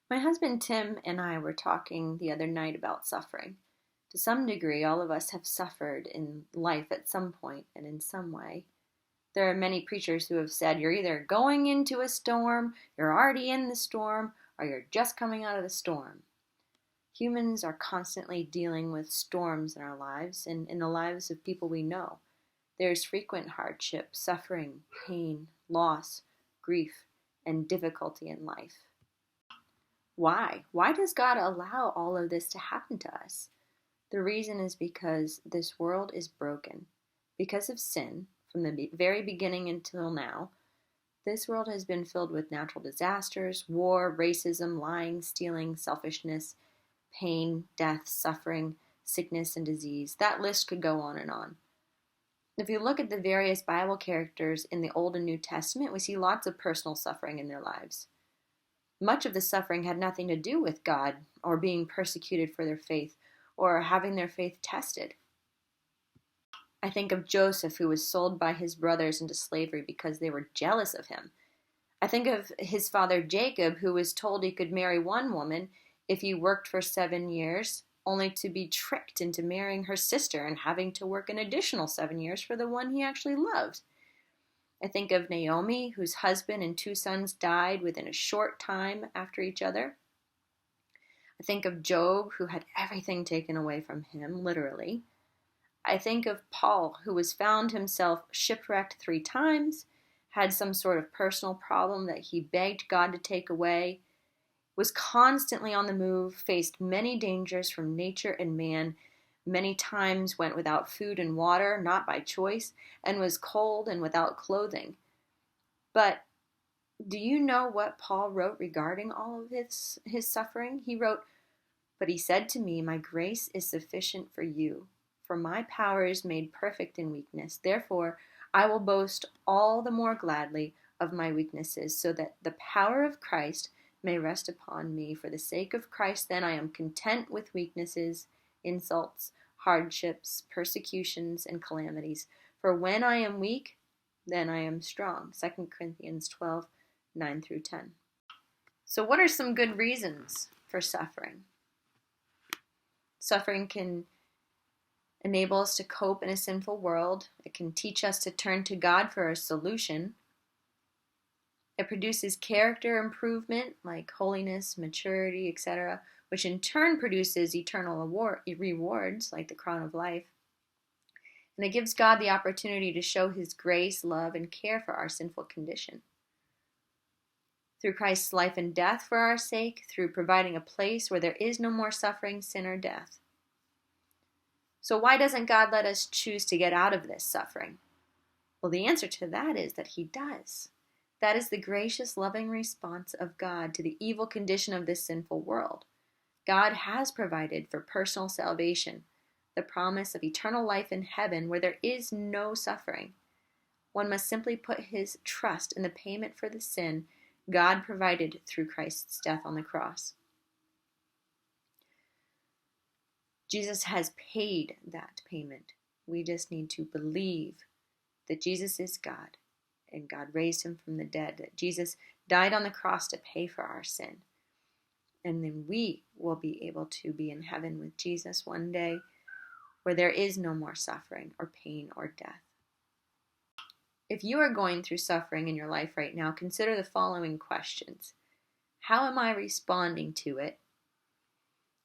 My husband Tim and I were talking the other night about suffering. To some degree, all of us have suffered in life at some point and in some way. There are many preachers who have said you're either going into a storm, you're already in the storm, or you're just coming out of the storm. Humans are constantly dealing with storms in our lives and in the lives of people we know. There's frequent hardship, suffering, pain, loss, grief, and difficulty in life. Why? Why does God allow all of this to happen to us? The reason is because this world is broken. Because of sin, from the very beginning until now, this world has been filled with natural disasters, war, racism, lying, stealing, selfishness, pain, death, suffering, sickness, and disease. That list could go on and on. If you look at the various Bible characters in the Old and New Testament, we see lots of personal suffering in their lives. Much of the suffering had nothing to do with God or being persecuted for their faith or having their faith tested. I think of Joseph, who was sold by his brothers into slavery because they were jealous of him. I think of his father Jacob, who was told he could marry one woman if he worked for 7 years, only to be tricked into marrying her sister and having to work an additional 7 years for the one he actually loved. I think of Naomi, whose husband and two sons died within a short time after each other. I think of Job, who had everything taken away from him, literally. I think of Paul, who was found himself shipwrecked 3 times, had some sort of personal problem that he begged God to take away, was constantly on the move, faced many dangers from nature and man, many times went without food and water, not by choice, and was cold and without clothing. But do you know what Paul wrote regarding all of his suffering? He wrote, "But he said to me, my grace is sufficient for you, for my power is made perfect in weakness. Therefore, I will boast all the more gladly of my weaknesses, so that the power of Christ may rest upon me. For the sake of Christ, then, I am content with weaknesses, insults, hardships, persecutions, and calamities. For when I am weak, then I am strong." 2 Corinthians 12, 9 through 10. So what are some good reasons for suffering? Suffering can enable us to cope in a sinful world. It can teach us to turn to God for a solution. It produces character improvement like holiness, maturity, etc., which in turn produces eternal rewards like the crown of life. And it gives God the opportunity to show his grace, love, and care for our sinful condition. Through Christ's life and death for our sake, through providing a place where there is no more suffering, sin, or death. So why doesn't God let us choose to get out of this suffering? Well, the answer to that is that he does. That is the gracious, loving response of God to the evil condition of this sinful world. God has provided for personal salvation, the promise of eternal life in heaven where there is no suffering. One must simply put his trust in the payment for the sin God provided through Christ's death on the cross. Jesus has paid that payment. We just need to believe that Jesus is God and God raised him from the dead, that Jesus died on the cross to pay for our sin. And then we will be able to be in heaven with Jesus one day where there is no more suffering or pain or death. If you are going through suffering in your life right now, consider the following questions. How am I responding to it?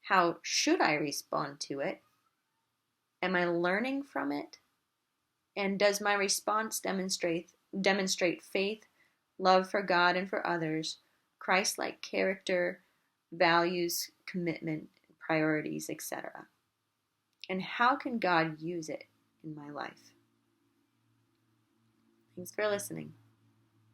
How should I respond to it? Am I learning from it? And does my response demonstrate faith, love for God and for others, Christ-like character, values, commitment, priorities, etc.? And how can God use it in my life? Thanks for listening.